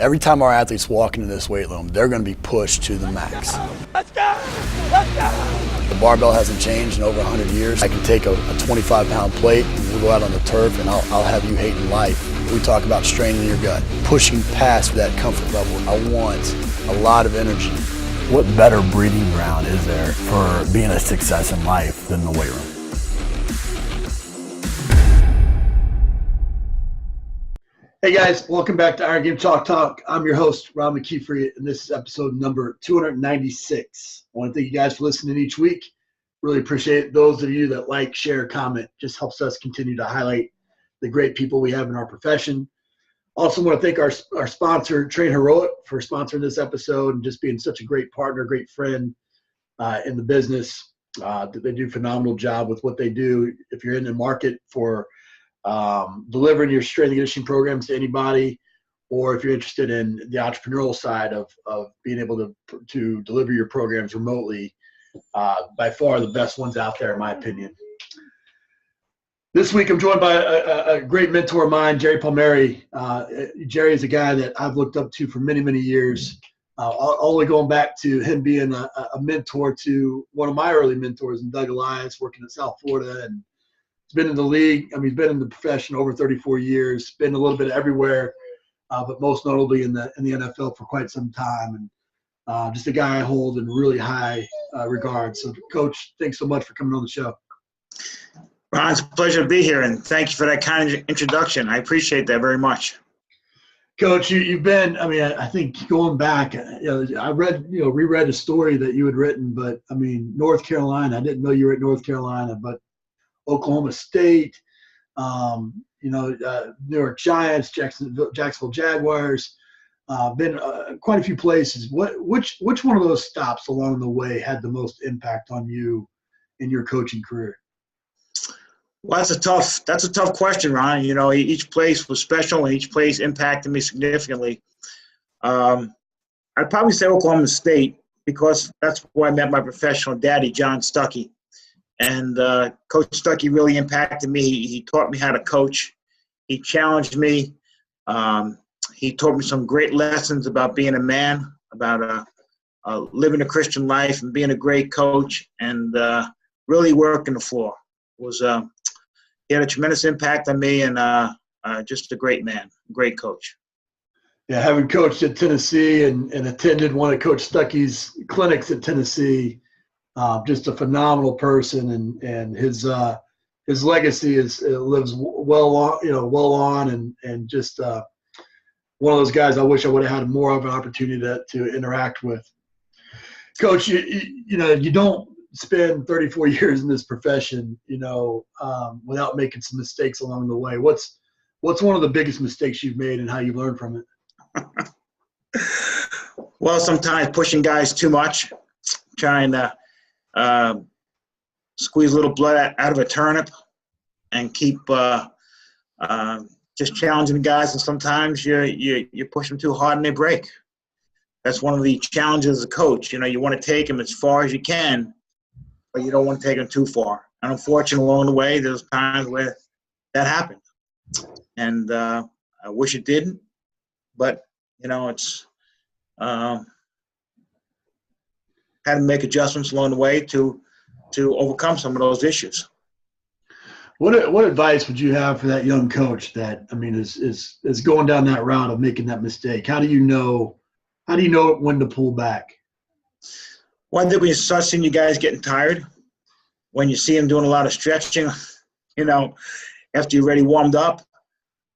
Every time our athletes walk into this weight room, they're going to be pushed to the max. Let's go! Let's go! The barbell hasn't changed in over 100 years. I can take a 25-pound plate and we'll go out on the turf and I'll have you hating life. We talk about straining your gut, pushing past that comfort level. I want a lot of energy. What better breeding ground is there for being a success in life than the weight room? Hey guys, welcome back to Iron Game Talk. I'm your host, Rob McKeefery, and this is episode number 296. I want to thank you guys for listening each week. Really appreciate those of you that like, share, comment. Just helps us continue to highlight the great people we have in our profession. Also want to thank our sponsor, Train Heroic, for sponsoring this episode and just being such a great partner, great friend in the business. They do a phenomenal job with what they do. If you're in the market for delivering your strength and conditioning programs to anybody, or if you're interested in the entrepreneurial side of being able to deliver your programs remotely, by far the best ones out there in my opinion. This week I'm joined by a great mentor of mine, Jerry Palmieri. Jerry is a guy that I've looked up to for many years, all the way going back to him being a mentor to one of my early mentors, Doug Elias, working in South Florida, and been in the league. I mean, he's been in the profession over 34 years, been a little bit everywhere, but most notably in the NFL for quite some time. And just a guy I hold in really high regard. So, Coach, thanks so much for coming on the show. Ron, it's a pleasure to be here, and thank you for that kind of introduction. I appreciate that very much. Coach, you've been, I mean, I think going back, I reread a story that you had written, but, I mean, North Carolina, I didn't know you were at North Carolina, but Oklahoma State, New York Giants, Jacksonville Jaguars, been quite a few places. Which one of those stops along the way had the most impact on you in your coaching career? Well, that's a tough question, Ron. You know, each place was special and each place impacted me significantly. I'd probably say Oklahoma State because that's where I met my professional daddy, John Stuckey. And Coach Stuckey really impacted me. He taught me how to coach. He challenged me. He taught me some great lessons about being a man, about living a Christian life and being a great coach, and really working the floor. He had a tremendous impact on me, and just a great man, great coach. Yeah, having coached at Tennessee and attended one of Coach Stuckey's clinics at Tennessee, just a phenomenal person, and his legacy lives well on, and just one of those guys I wish I would have had more of an opportunity to interact with. Coach, you don't spend 34 years in this profession, without making some mistakes along the way. What's one of the biggest mistakes you've made and how you learned from it? Well, sometimes pushing guys too much, trying to squeeze a little blood out of a turnip and keep just challenging the guys, and sometimes you push them too hard and they break. That's one of the challenges as a coach. You want to take them as far as you can, but you don't want to take them too far. And unfortunately, along the way, there's times where that happened. And I wish it didn't, but, it's had to make adjustments along the way to overcome some of those issues. What advice would you have for that young coach that, is going down that route of making that mistake? How do you know when to pull back? Well, I think when you start seeing you guys getting tired, when you see them doing a lot of stretching, after you're already warmed up,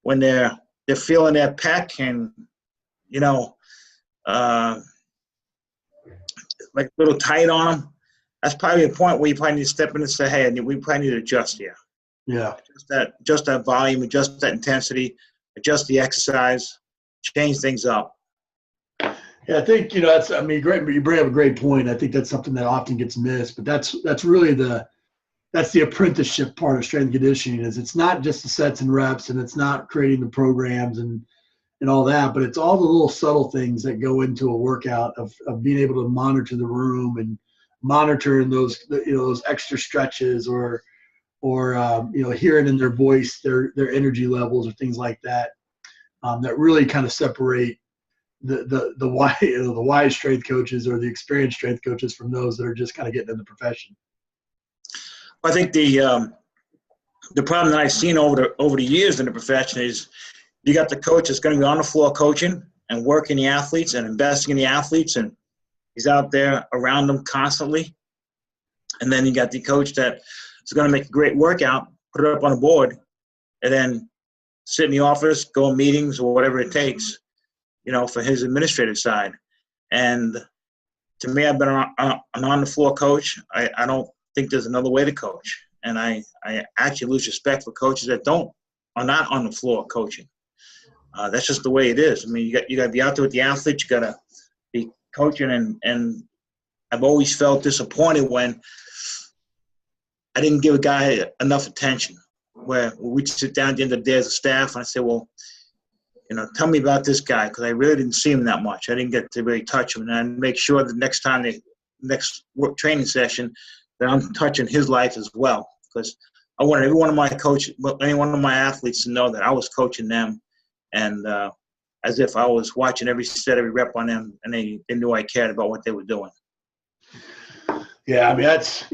when they're feeling their pec and, like a little tight on them, that's probably a point where you probably need to step in and say, hey, we probably need to adjust here. Yeah. Adjust that volume, adjust that intensity, adjust the exercise, change things up. Yeah, I think, great. You bring up a great point. I think that's something that often gets missed, but that's really the apprenticeship part of strength and conditioning. Is it's not just the sets and reps, and it's not creating the programs and all that, but it's all the little subtle things that go into a workout of being able to monitor the room and monitor those extra stretches or hearing in their voice their energy levels or things like that, that really kind of separate the wise strength coaches or the experienced strength coaches from those that are just kind of getting in the profession? I think the problem that I've seen over the years in the profession is you got the coach that's going to be on the floor coaching and working the athletes and investing in the athletes, and he's out there around them constantly. And then you got the coach that is going to make a great workout, put it up on a board, and then sit in the office, go in meetings or whatever it takes, for his administrative side. And to me, I've been an on-the-floor coach. I don't think there's another way to coach. And I actually lose respect for coaches that are not on the floor coaching. That's just the way it is. I mean, you got to be out there with the athletes. You got to be coaching. And I've always felt disappointed when I didn't give a guy enough attention. Where we'd sit down at the end of the day as a staff, and I say, well, tell me about this guy, because I really didn't see him that much. I didn't get to really touch him. And I'd make sure that next work training session, that I'm touching his life as well. Because I wanted every one of my coaches, any one of my athletes to know that I was coaching them, and as if I was watching every set, every rep on them, and they knew I cared about what they were doing. Yeah, I mean, that's,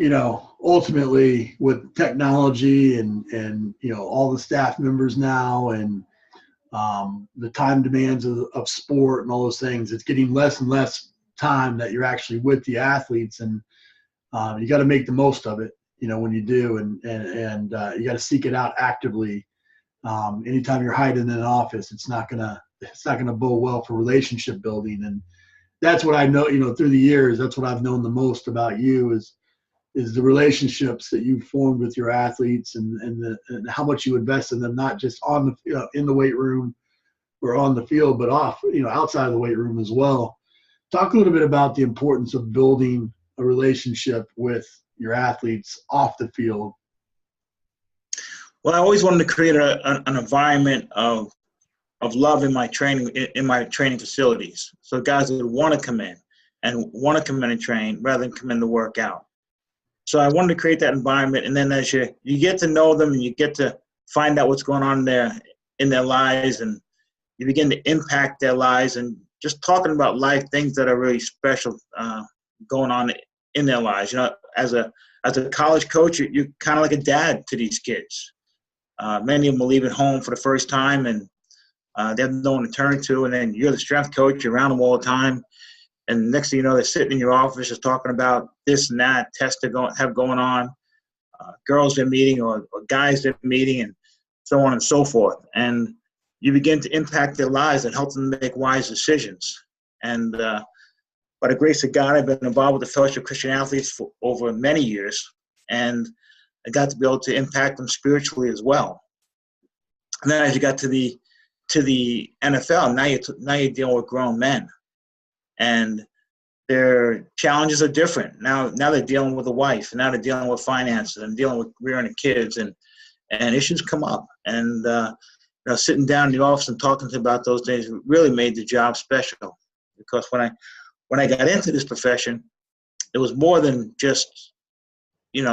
ultimately with technology and all the staff members now and the time demands of sport and all those things, it's getting less and less time that you're actually with the athletes, and you got to make the most of it, when you do, and you got to seek it out actively. Anytime you're hiding in an office, it's not gonna bode well for relationship building. And that's what I know, through the years, that's what I've known the most about you is the relationships that you've formed with your athletes and how much you invest in them, not just on the in the weight room or on the field, but outside of the weight room as well. Talk a little bit about the importance of building a relationship with your athletes off the field. Well, I always wanted to create an environment of love in my training facilities. So guys that want to come in and train rather than come in to work out. So I wanted to create that environment, and then as you get to know them and you get to find out what's going on in their lives, and you begin to impact their lives, and just talking about life, things that are really special going on in their lives. As a college coach, you're kind of like a dad to these kids. Many of them are leaving home for the first time, and they have no one to turn to, and then you're the strength coach, you're around them all the time, and next thing you know, they're sitting in your office just talking about this and that, tests they have going on, girls they're meeting or guys they're meeting, and so on and so forth. And you begin to impact their lives and help them make wise decisions. And by the grace of God, I've been involved with the Fellowship of Christian Athletes for over many years, and I got to be able to impact them spiritually as well. And then as you got to the NFL, now you're dealing with grown men, and their challenges are different. Now they're dealing with a wife, and now they're dealing with finances and dealing with rearing kids, and issues come up. And sitting down in the office and talking to them about those things really made the job special. Because when I got into this profession, it was more than just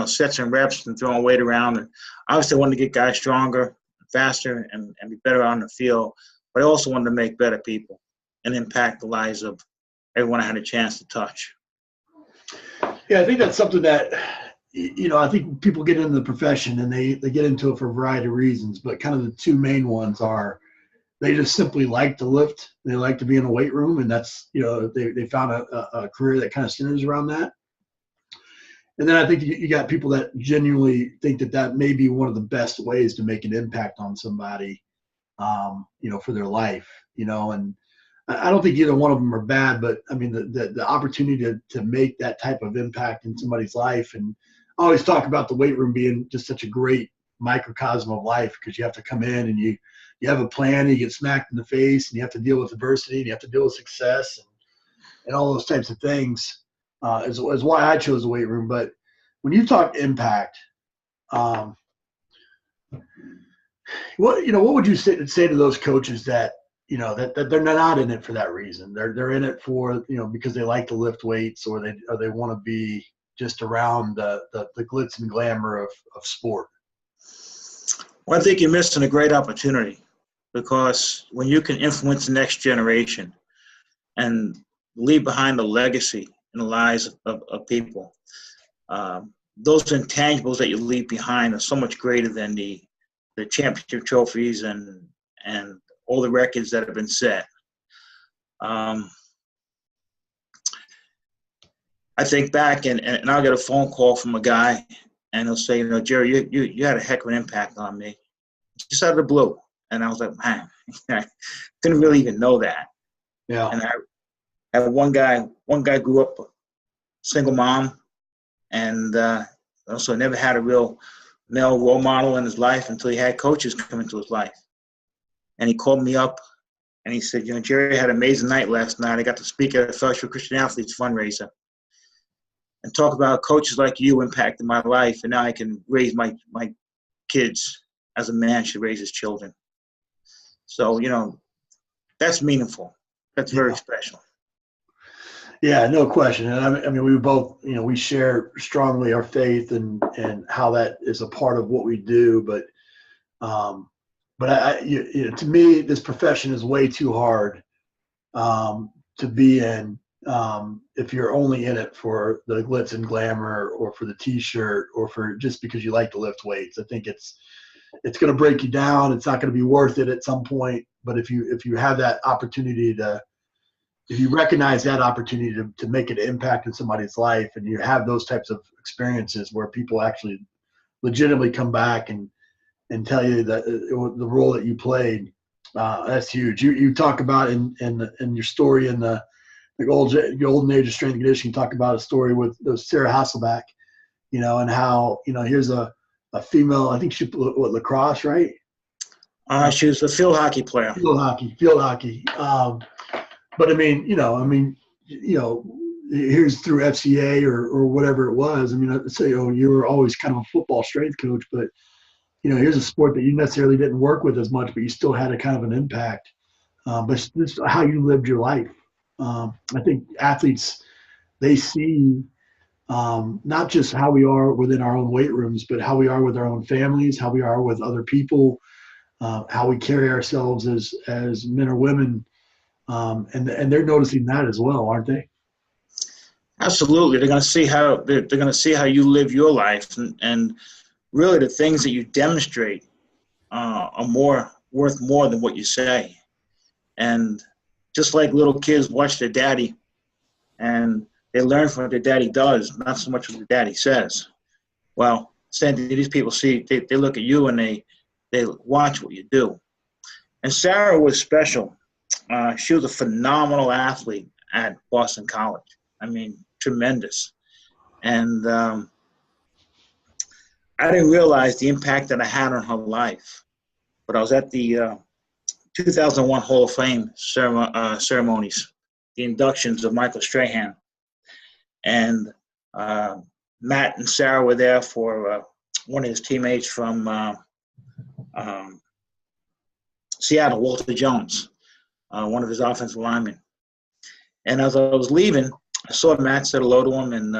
sets and reps and throwing weight around. And obviously I wanted to get guys stronger, faster, and be better on the field. But I also wanted to make better people and impact the lives of everyone I had a chance to touch. Yeah, I think that's something that, I think people get into the profession and they get into it for a variety of reasons. But kind of the two main ones are they just simply like to lift. They like to be in a weight room, and that's, they found a career that kind of centers around that. And then I think you got people that genuinely think that may be one of the best ways to make an impact on somebody, for their life, and I don't think either one of them are bad, but I mean, the opportunity to make that type of impact in somebody's life. And I always talk about the weight room being just such a great microcosm of life, because you have to come in and you have a plan, and you get smacked in the face, and you have to deal with adversity, and you have to deal with success and all those types of things. Is why I chose the weight room. But when you talk impact, what would you say to those coaches that that they're not in it for that reason? They're in it for because they like to lift weights, or they want to be just around the glitz and glamour of sport. Well, I think you're missing a great opportunity, because when you can influence the next generation, and leave behind a legacy in the lives of people. Those intangibles that you leave behind are so much greater than the championship trophies and all the records that have been set. I think back and I'll get a phone call from a guy and he'll say, Jerry, you had a heck of an impact on me, just out of the blue. And I was like, man, I didn't really even know that. Yeah. And I had one guy grew up a single mom and also never had a real male role model in his life until he had coaches come into his life. And he called me up and he said, Jerry had an amazing night last night. I got to speak at a Fellowship Christian Athletes fundraiser and talk about coaches like you impacting my life, and now I can raise my kids as a man should raise his children. So, that's meaningful. That's very special. Yeah, no question. And I mean, we both, we share strongly our faith and how that is a part of what we do. But to me, this profession is way too hard to be in if you're only in it for the glitz and glamour or for the T-shirt or for just because you like to lift weights. I think it's going to break you down. It's not going to be worth it at some point. But if you have that opportunity if you recognize that opportunity to make an impact in somebody's life, and you have those types of experiences where people actually legitimately come back and tell you that the role that you played, that's huge. You talk about in your story in the golden age of strength and conditioning, you talk about a story with Sarah Hasselbeck, and how, here's a female, I think she played lacrosse, right? She was a field hockey player. Field hockey. But here's through FCA or whatever it was. I mean, I'd say, you were always kind of a football strength coach, but here's a sport that you necessarily didn't work with as much, but you still had a kind of an impact. But this is how you lived your life. I think athletes, they see not just how we are within our own weight rooms, but how we are with our own families, how we are with other people, how we carry ourselves as men or women. And they're noticing that as well, aren't they? Absolutely. They're going to see how you live your life, and really the things that you demonstrate are worth more than what you say. And just like little kids watch their daddy and they learn from what their daddy does, not so much what their daddy says. Well, same thing these people see, they look at you and they watch what you do. And Sarah was special. She was a phenomenal athlete at Boston College. I mean, tremendous. And I didn't realize the impact that I had on her life. But I was at the 2001 Hall of Fame ceremonies, the inductions of Michael Strahan. And Matt and Sarah were there for one of his teammates from Seattle, Walter Jones, one of his offensive linemen. And as I was leaving, I saw Matt, said hello to him, and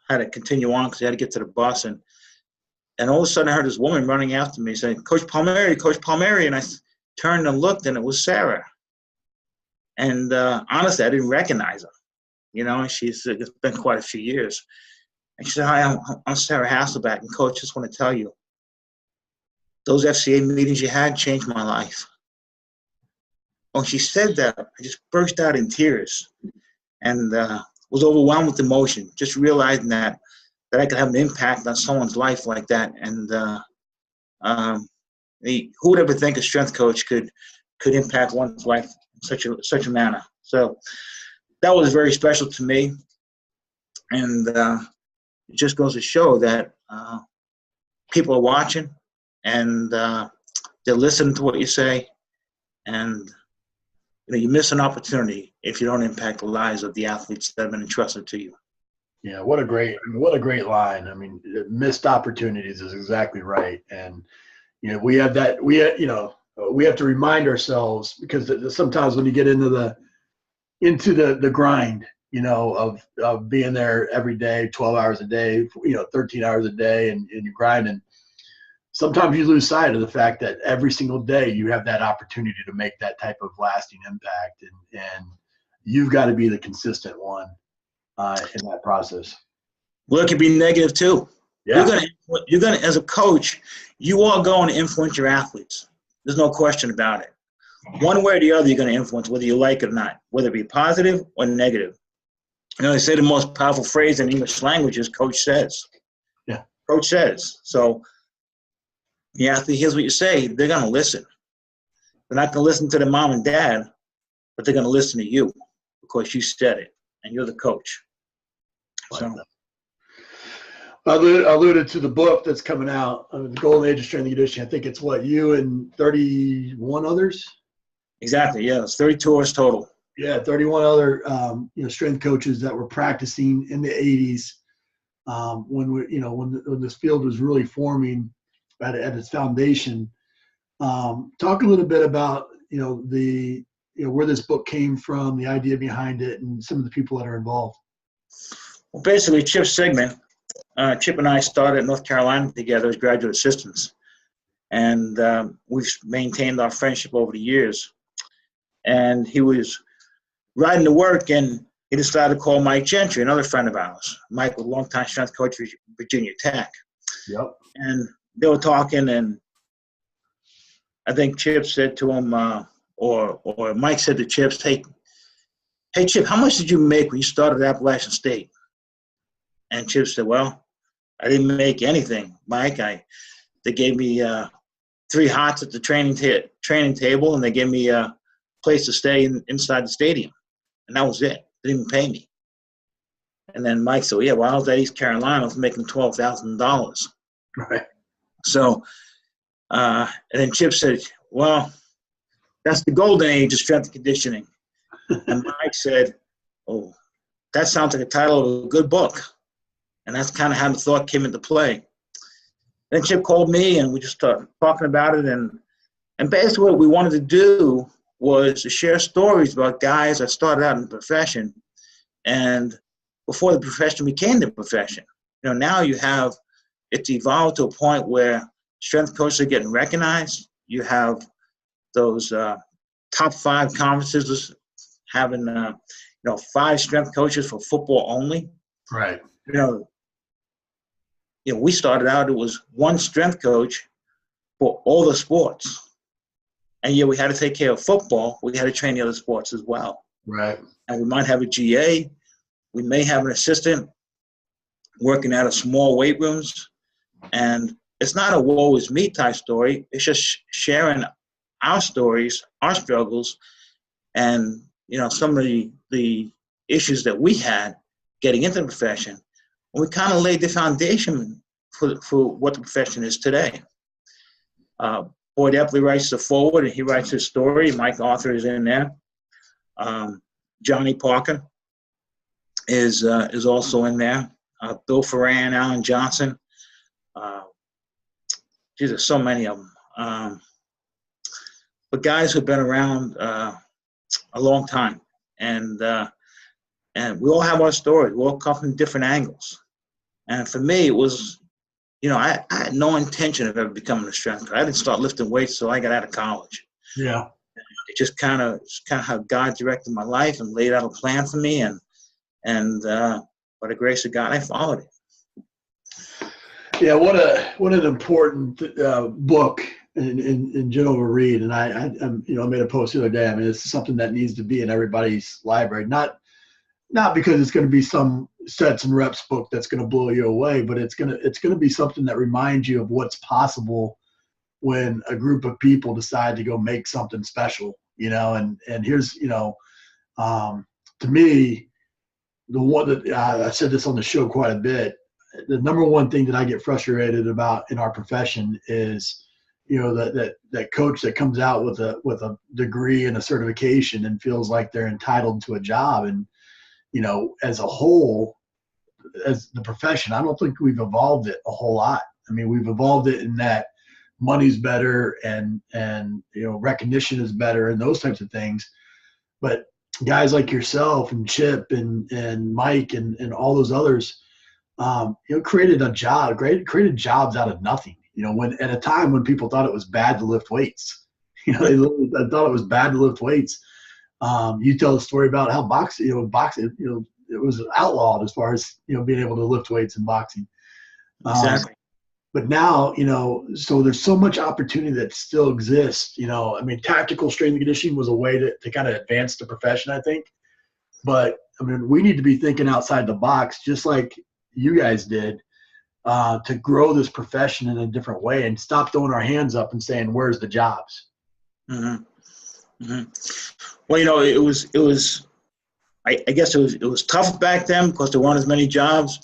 had to continue on because he had to get to the bus. And all of a sudden I heard this woman running after me saying, Coach Palmieri. And I turned and looked, and it was Sarah. And honestly, I didn't recognize her. It's been quite a few years. And she said, hi, I'm Sarah Hasselbeck, and Coach, just want to tell you, those FCA meetings you had changed my life. When she said that, I just burst out in tears and was overwhelmed with emotion, just realizing that I could have an impact on someone's life like that. And who would ever think a strength coach could impact one's life in such a manner? So that was very special to me. And it just goes to show that people are watching and they're listening to what you say. And you miss an opportunity if you don't impact the lives of the athletes that have been entrusted to you. Yeah, what a great line. I mean, missed opportunities is exactly right. And we have that. We have to remind ourselves, because sometimes when you get into the grind, of being there every day, 12 hours a day, 13 hours a day, and you're grinding. Sometimes you lose sight of the fact that every single day you have that opportunity to make that type of lasting impact. And you've got to be the consistent one in that process. Well, it could be negative too. Yeah. You're gonna, as a coach, you are going to influence your athletes. There's no question about it. One way or the other, you're going to influence, whether you like it or not, whether it be positive or negative. You know, they say the most powerful phrase in English language is "Coach says." Yeah. Coach says. So the athlete hears what you say, they're going to listen. They're not going to listen to their mom and dad, but they're going to listen to you because you said it and you're the coach. So. I alluded to the book that's coming out, The Golden Age of Strength and Conditioning. I think it's what, you and 31 others? Exactly, yeah. It's 32 hours total. Yeah, 31 other strength coaches that were practicing in the 80s when this field was really forming at its foundation. Talk a little bit about where this book came from, the idea behind it, and some of the people that are involved. Well, basically, Chip Sigmund. Chip and I started in North Carolina together as graduate assistants, and we've maintained our friendship over the years. And he was riding to work, and he decided to call Mike Gentry, another friend of ours. Mike was a longtime strength coach for Virginia Tech. Yep. And they were talking, and I think Chip said to him, or Mike said to Chip, hey, Chip, how much did you make when you started at Appalachian State? And Chip said, well, I didn't make anything, Mike. They gave me 3 hots at the training table, and they gave me a place to stay inside the stadium. And that was it. They didn't even pay me. And then Mike said, well, yeah, while I was at East Carolina, I was making $12,000. Right. So, and then Chip said, well, that's the golden age of strength and conditioning. And Mike said, oh, that sounds like a title of a good book. And that's kind of how the thought came into play. Then Chip called me, and we just started talking about it. And basically what we wanted to do was to share stories about guys that started out in the profession and before the profession became the profession. You know, now it's evolved to a point where strength coaches are getting recognized. You have those top 5 conferences having 5 strength coaches for football only. Right. We started out, it was 1 strength coach for all the sports. And we had to take care of football. We had to train the other sports as well. Right. And we might have a GA. We may have an assistant working out of small weight rooms. And it's not a woe is me type story. It's just sharing our stories, our struggles, and some of the issues that we had getting into the profession. And we kind of laid the foundation for what the profession is today. Boyd Epley writes the foreword, and he writes his story. Mike Arthur is in there. Johnny Parker is also in there. Bill Ferran, Alan Johnson. There's so many of them. But guys who've been around a long time, and we all have our stories. We all come from different angles. And for me, it was, I had no intention of ever becoming a strength coach. I didn't start lifting weights until I got out of college. Yeah. It just kind of how God directed my life and laid out a plan for me, and by the grace of God, I followed it. Yeah, what an important book in general to read. And I made a post the other day. I mean, it's something that needs to be in everybody's library. Not because it's going to be some sets and reps book that's going to blow you away, but it's going to be something that reminds you of what's possible when a group of people decide to go make something special. And here's to me, the one that I said this on the show quite a bit. The number one thing that I get frustrated about in our profession is, that coach that comes out with a degree and a certification and feels like they're entitled to a job. And, as a whole, as the profession, I don't think we've evolved it a whole lot. I mean, we've evolved it in that money's better and recognition is better and those types of things. But guys like yourself and Chip and Mike and all those others, created jobs out of nothing. When at a time when people thought it was bad to lift weights, they thought it was bad to lift weights. You tell the story about how boxing, it was outlawed as far as, being able to lift weights in boxing. Exactly. But now, so there's so much opportunity that still exists. Tactical strength and conditioning was a way to kind of advance the profession, I think. But, we need to be thinking outside the box, just like you guys did, to grow this profession in a different way and stop throwing our hands up and saying, where's the jobs? Mm-hmm. Mm-hmm. Well, it was I guess it was tough back then because there weren't as many jobs.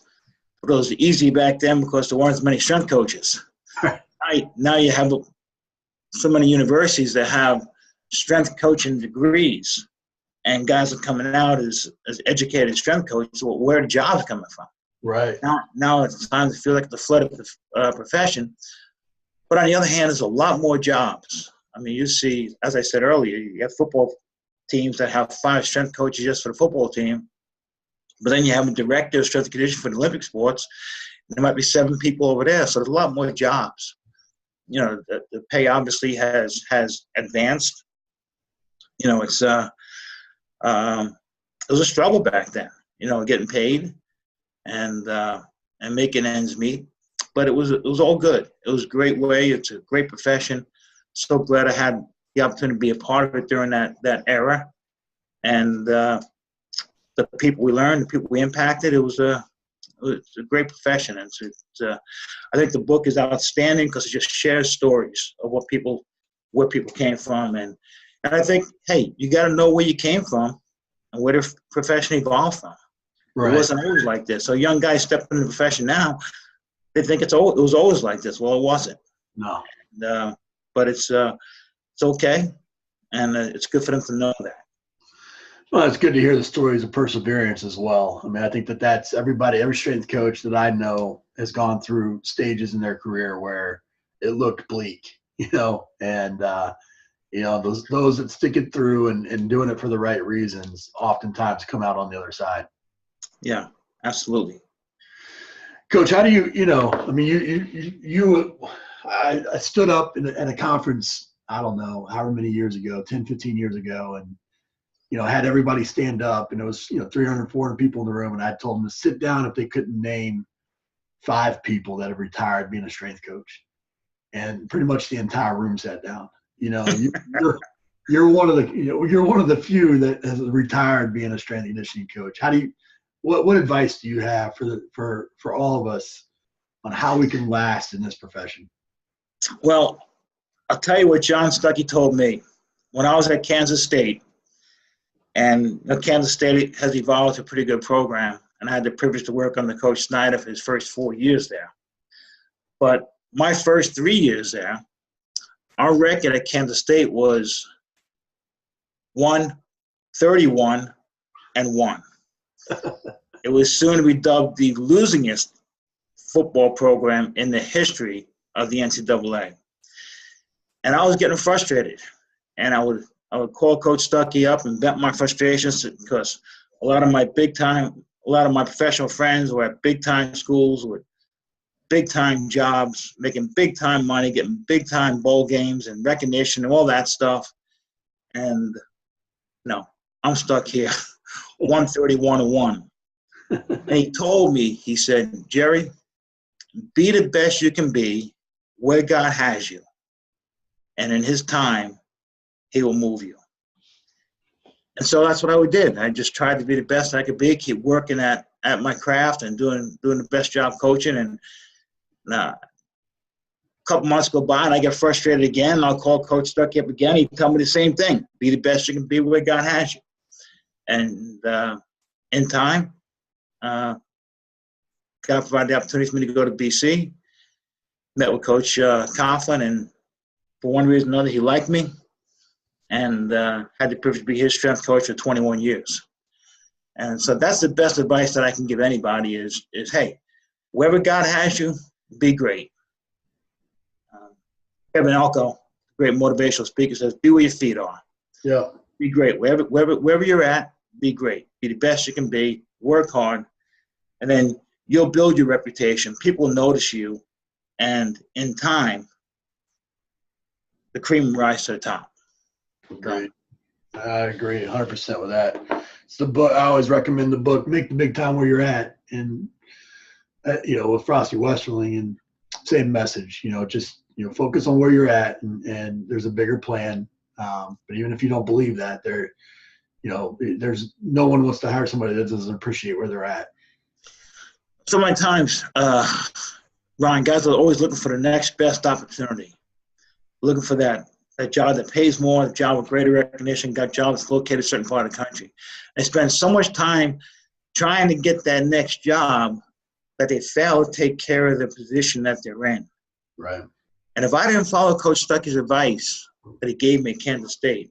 But it was easy back then because there weren't as many strength coaches. Now you have so many universities that have strength coaching degrees, and guys are coming out as educated strength coaches. So where are the jobs coming from? Right. Now it's time to feel like the flood of the profession. But on the other hand, there's a lot more jobs. You see, as I said earlier, you have football teams that have 5 strength coaches just for the football team. But then you have a director of strength and conditioning for the Olympic sports. And there might be 7 people over there. So there's a lot more jobs. The pay obviously has advanced. It's it was a struggle back then, getting paid and making ends meet. But it was all good. It was a great way. It's a great profession. So glad I had the opportunity to be a part of it during that era. And the people we learned, the people we impacted, it was a great profession. And I think the book is outstanding because it just shares stories of where people came from. And I think, hey, you got to know where you came from and where the profession evolved from. Right. It wasn't always like this. So young guys step into the profession now, they think it was always like this. Well, it wasn't. No. And, but it's okay, and it's good for them to know that. Well, it's good to hear the stories of perseverance as well. I think that's every strength coach that I know has gone through stages in their career where it looked bleak, and those that stick it through and doing it for the right reasons oftentimes come out on the other side. Yeah, absolutely. Coach, how do I stood up at a conference, I don't know, however many years ago, 10, 15 years ago, and had everybody stand up, and it was, 300, 400 people in the room, and I told them to sit down if they couldn't name 5 people that have retired being a strength coach. And pretty much the entire room sat down. You're one of the few that has retired being a strength and conditioning coach. What advice do you have for all of us on how we can last in this profession? Well, I'll tell you what John Stuckey told me when I was at Kansas State. And Kansas State has evolved to a pretty good program, and I had the privilege to work under Coach Snyder for his first 4 years there. But my first 3 years there, our record at Kansas State was 1-31-1. It was soon to be dubbed the losingest football program in the history of the NCAA. And I was getting frustrated, and I would call Coach Stuckey up and vent my frustrations because a lot of my professional friends were at big-time schools with big-time jobs, making big-time money, getting big-time bowl games and recognition and all that stuff. And no, I'm stuck here, 1-31-1. And he told me, he said, Jerry, be the best you can be where God has you. And in his time, he will move you. And so that's what I did. I just tried to be the best I could be, keep working at my craft and doing the best job coaching. And a couple months go by and I get frustrated again. And I'll call Coach Stuckey up again. He'd tell me the same thing. Be the best you can be where God has you. And in time, God provided the opportunity for me to go to BC. Met with Coach Coughlin, and for one reason or another, he liked me. And had the privilege to be his strength coach for 21 years. And so that's the best advice that I can give anybody is hey, wherever God has you, be great. Kevin Alco, great motivational speaker, says, be where your feet are. Yeah. Be great. Wherever you're at, be great. Be the best you can be. Work hard. And then you'll build your reputation. People will notice you. And in time, the cream will rise to the top. Great. I agree 100% with that. It's the book. I always recommend the book, Make the Big Time Where You're At. And, with Frosty Westerling, and same message, just, focus on where you're at, and there's a bigger plan. But even if you don't believe that, there's no one wants to hire somebody that doesn't appreciate where they're at. So many times, Ron, guys are always looking for the next best opportunity, looking for that job that pays more, the job with greater recognition, got job that's located in a certain part of the country. They spend so much time trying to get that next job that they fail to take care of the position that they're in. Right. And if I didn't follow Coach Stuckey's advice that he gave me at Kansas State,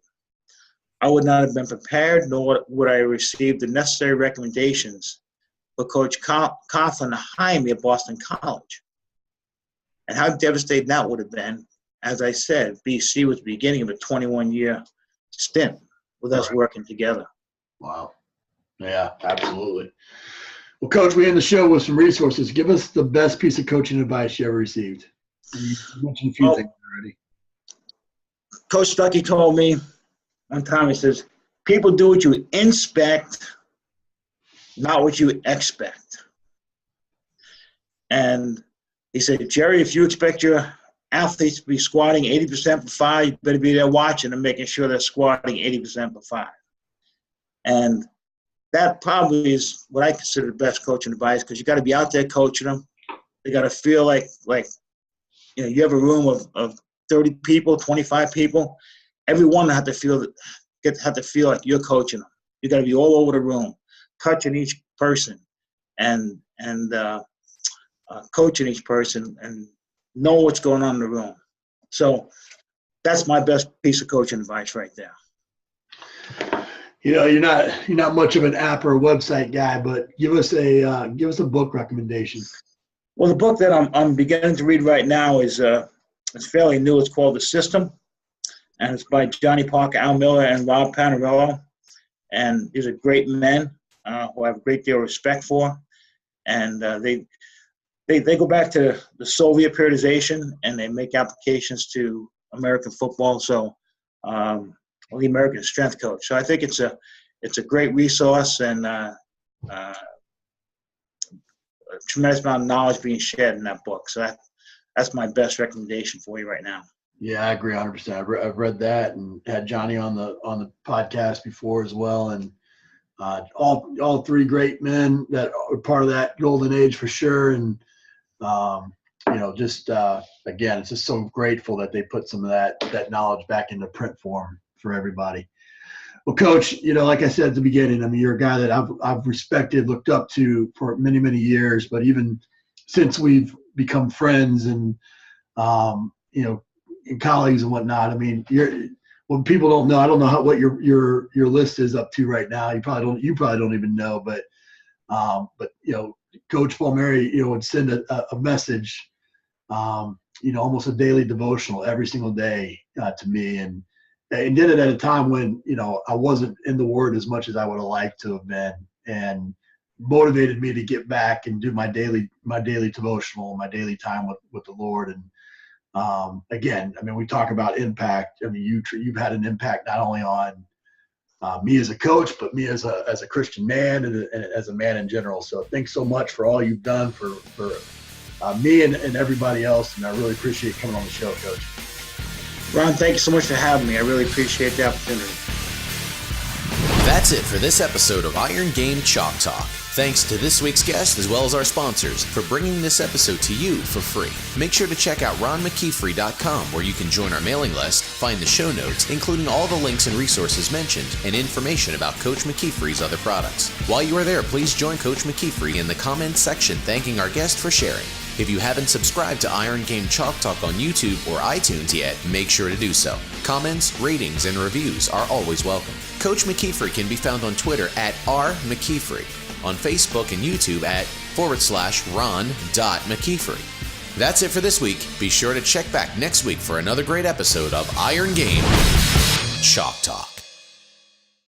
I would not have been prepared, nor would I have received the necessary recommendations for Coach Coughlin to hire me at Boston College. And how devastating that would have been. As I said, BC was the beginning of a 21-year stint with us working together. Wow. Yeah, absolutely. Well, Coach, we end the show with some resources. Give us the best piece of coaching advice you ever received. You mentioned a few things already. Coach Stuckey told me one time, he says, people do what you inspect, not what you expect. And he said, Jerry, if you expect your athletes to be squatting 80% for 5, you better be there watching and making sure they're squatting 80% for 5. And that probably is what I consider the best coaching advice, because you got to be out there coaching them. They got to feel like you have a room of 30 people, 25 people. Everyone have to feel like you're coaching them. You got to be all over the room, touching each person, and coaching each person, and know what's going on in the room. So that's my best piece of coaching advice right there. You're not much of an app or a website guy, but give us a book recommendation. Well, the book that I'm beginning to read right now is it's fairly new. It's called The System, and it's by Johnny Parker, Al Miller, and Rob Panarello. And these are great men who I have a great deal of respect for. And they go back to the Soviet periodization, and they make applications to American football. So the American strength coach. So I think it's a great resource, and a tremendous amount of knowledge being shared in that book. So that's my best recommendation for you right now. Yeah, I agree 100%. I've read that and had Johnny on the podcast before as well, and all three great men that are part of that golden age for sure. And again, it's just so grateful that they put some of that knowledge back into print form for everybody. Well, Coach, like I said at the beginning, I mean, you're a guy that I've respected, looked up to for many, many years, but even since we've become friends and, and colleagues and whatnot, I mean, when people don't know, I don't know what your list is up to right now. You probably don't even know, but Coach Palmieri, would send a message, almost a daily devotional every single day to me, and did it at a time when, I wasn't in the Word as much as I would have liked to have been, and motivated me to get back and do my daily devotional, my daily time with the Lord. And again, I mean, we talk about impact. I mean, you've had an impact not only on me as a coach, but me as a Christian man and as a man in general. So thanks so much for all you've done for me and everybody else. And I really appreciate coming on the show, Coach. Ron, thank you so much for having me. I really appreciate the opportunity. That's it for this episode of Iron Game Chalk Talk. Thanks to this week's guest as well as our sponsors for bringing this episode to you for free. Make sure to check out ronmckeefery.com, where you can join our mailing list, find the show notes, including all the links and resources mentioned, and information about Coach McKeefery's other products. While you are there, please join Coach McKeefery in the comments section thanking our guest for sharing. If you haven't subscribed to Iron Game Chalk Talk on YouTube or iTunes yet, make sure to do so. Comments, ratings, and reviews are always welcome. Coach McKeefery can be found on Twitter at @RMcKeefery, on Facebook and YouTube at /Ron.McKeefery. That's it for this week. Be sure to check back next week for another great episode of Iron Game Chalk Talk.